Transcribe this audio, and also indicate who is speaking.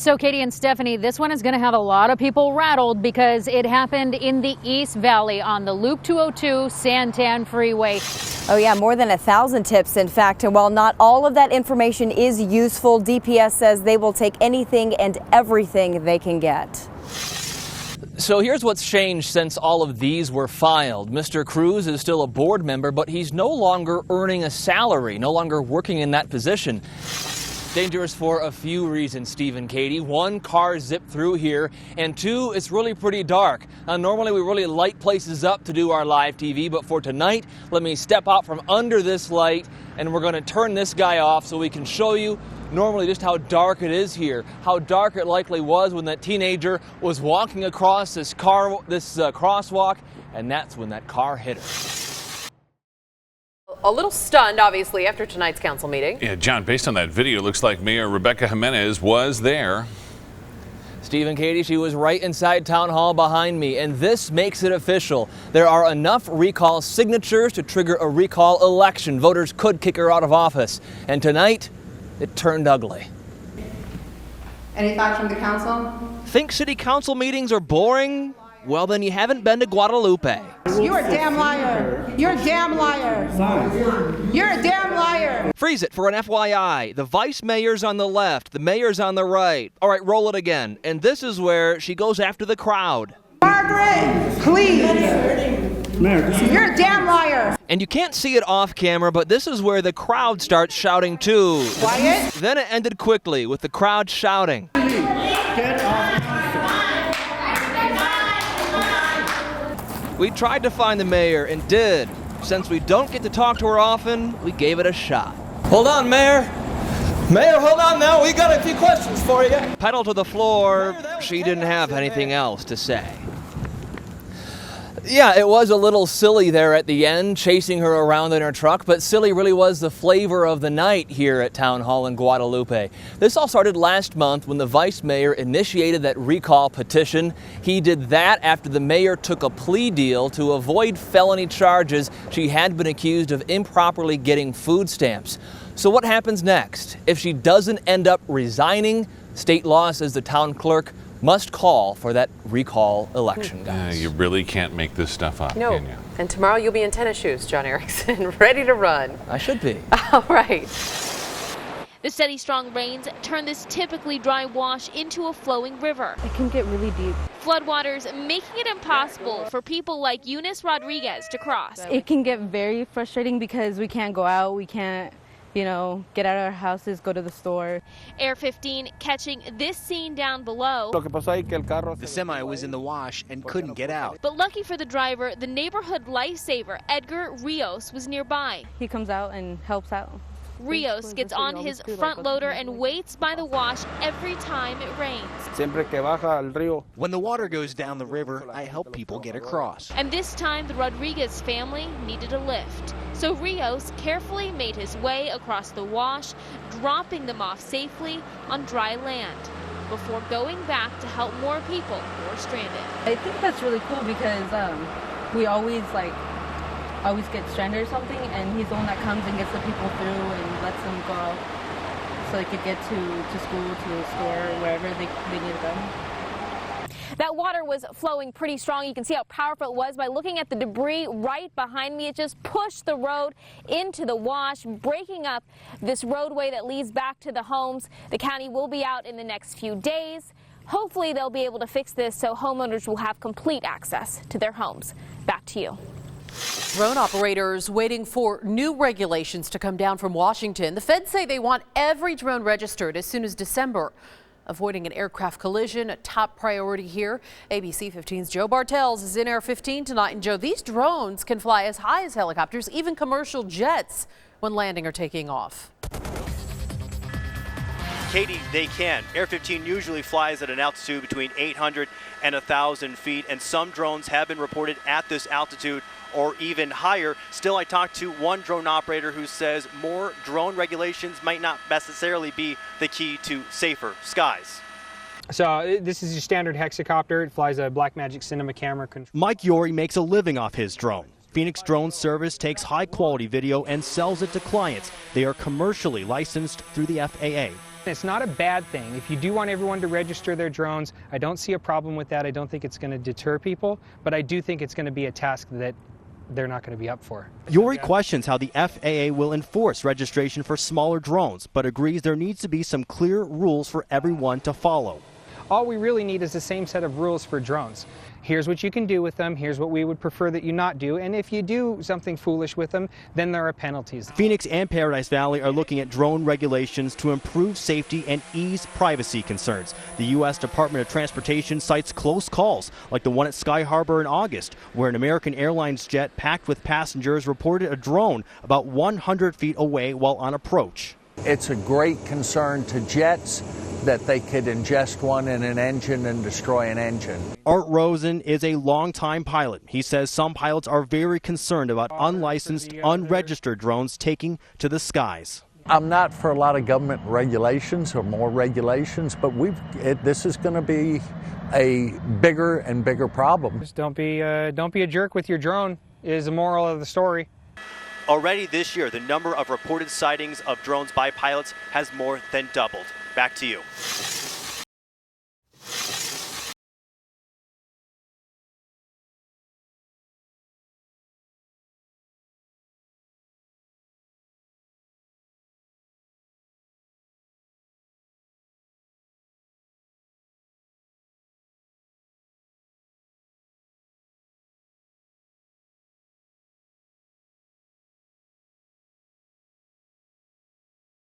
Speaker 1: So Katie and Stephanie, this one is going to have a lot of people rattled because it happened in the East Valley on the Loop 202 Santan Freeway.
Speaker 2: Oh yeah, more than 1,000 tips, in fact. And while not all of that information is useful, DPS says they will take anything and everything they can get.
Speaker 3: So here's what's changed since all of these were filed. Mr. Cruz is still a board member, but he's no longer earning a salary, no longer working in that position. Dangerous for a few reasons, Steve and Katie. One, cars zip through here, and two, it's really pretty dark. Normally we really light places up to do our live TV, but for tonight, let me step out from under this light, and we're going to turn this guy off so we can show you normally just how dark it is here, how dark it likely was when that teenager was walking across this crosswalk, and that's when that car hit her.
Speaker 4: A little stunned, obviously, after tonight's council meeting.
Speaker 5: Yeah, John, based on that video, it looks like Mayor Rebecca Jimenez was there.
Speaker 3: Steve and Katie, she was right inside Town Hall behind me, and this makes it official. There are enough recall signatures to trigger a recall election. Voters could kick her out of office. And tonight, it turned ugly.
Speaker 6: Any thoughts from the council?
Speaker 3: Think city council meetings are boring? Well, then you haven't been to Guadalupe.
Speaker 6: You're a damn liar. You're a damn liar. You're a damn liar.
Speaker 3: Freeze it for an FYI. The vice mayor's on the left, the mayor's on the right. All right, roll it again. And this is where she goes after the crowd.
Speaker 6: Margaret, please. You're a damn liar.
Speaker 3: And you can't see it off camera, but this is where the crowd starts shouting too.
Speaker 6: Quiet.
Speaker 3: Then it ended quickly with the crowd shouting. We tried to find the mayor and did. Since we don't get to talk to her often, we gave it a shot. Hold on, Mayor. Mayor, hold on now. We got a few questions for you. Pedal to the floor. She didn't have anything else to say. Yeah, it was a little silly there at the end, chasing her around in her truck, but silly really was the flavor of the night here at Town Hall in Guadalupe. This all started last month when the vice mayor initiated that recall petition. He did that after the mayor took a plea deal to avoid felony charges. She had been accused of improperly getting food stamps. So what happens next? If she doesn't end up resigning, state law says the town clerk must call for that recall election, guys.
Speaker 5: You really can't make this stuff up,
Speaker 4: No.
Speaker 5: can you?
Speaker 4: And tomorrow you'll be in tennis shoes, John Erickson, ready to run.
Speaker 3: I should be.
Speaker 4: All right.
Speaker 7: The steady, strong rains turn this typically dry wash into a flowing river.
Speaker 8: It can get really deep.
Speaker 7: Floodwaters making it impossible for people like Eunice Rodriguez to cross.
Speaker 8: It can get very frustrating because we can't go out, we can't, get out of our houses, go to the store.
Speaker 7: Air 15 catching this scene down below.
Speaker 9: The semi was in the wash and couldn't get out.
Speaker 7: But lucky for the driver, the neighborhood lifesaver, Edgar Rios, was nearby.
Speaker 8: He comes out and helps out.
Speaker 7: Rios gets on his front loader and waits by the wash every time it rains.
Speaker 9: When the water goes down the river, I help people get across.
Speaker 7: And this time, the Rodriguez family needed a lift. So Rios carefully made his way across the wash, dropping them off safely on dry land before going back to help more people who are stranded.
Speaker 8: I think that's really cool because we always get stranded or something, and he's the one that comes and gets the people through and lets them go out so they could get to school, to the store, wherever they need to go.
Speaker 7: That water was flowing pretty strong. You can see how powerful it was by looking at the debris right behind me. It just pushed the road into the wash, breaking up this roadway that leads back to the homes. The county will be out in the next few days. Hopefully they'll be able to fix this so homeowners will have complete access to their homes. Back to you.
Speaker 4: Drone operators waiting for new regulations to come down from Washington. The feds say they want every drone registered as soon as December. Avoiding an aircraft collision, a top priority here. ABC 15's Joe Bartels is in Air 15 tonight. And Joe, these drones can fly as high as helicopters, even commercial jets when landing or taking off.
Speaker 10: Katie, they can. Air 15 usually flies at an altitude between 800 and 1,000 feet, and some drones have been reported at this altitude or even higher. Still, I talked to one drone operator who says more drone regulations might not necessarily be the key to safer skies.
Speaker 11: So this is your standard hexacopter. It flies a Blackmagic Cinema camera control.
Speaker 12: Mike Yori makes a living off his drone. Phoenix Drone Service takes high-quality video and sells it to clients. They are commercially licensed through the FAA.
Speaker 11: It's not a bad thing. If you do want everyone to register their drones, I don't see a problem with that. I don't think it's going to deter people, but I do think it's going to be a task that they're not going to be up for.
Speaker 12: Yuri questions how the FAA will enforce registration for smaller drones, but agrees there needs to be some clear rules for everyone to follow.
Speaker 11: All we really need is the same set of rules for drones. Here's what you can do with them, here's what we would prefer that you not do, and if you do something foolish with them, then there are penalties.
Speaker 12: Phoenix and Paradise Valley are looking at drone regulations to improve safety and ease privacy concerns. The U.S. Department of Transportation cites close calls, like the one at Sky Harbor in August, where an American Airlines jet packed with passengers reported a drone about 100 feet away while on approach.
Speaker 13: It's a great concern to jets that they could ingest one in an engine and destroy an engine.
Speaker 12: Art Rosen is a longtime pilot. He says some pilots are very concerned about unlicensed, unregistered drones taking to the skies.
Speaker 13: I'm not for a lot of government regulations or more regulations, but this is going to be a bigger and bigger problem.
Speaker 11: Just don't be a jerk with your drone is the moral of the story.
Speaker 10: Already this year, the number of reported sightings of drones by pilots has more than doubled. Back to you.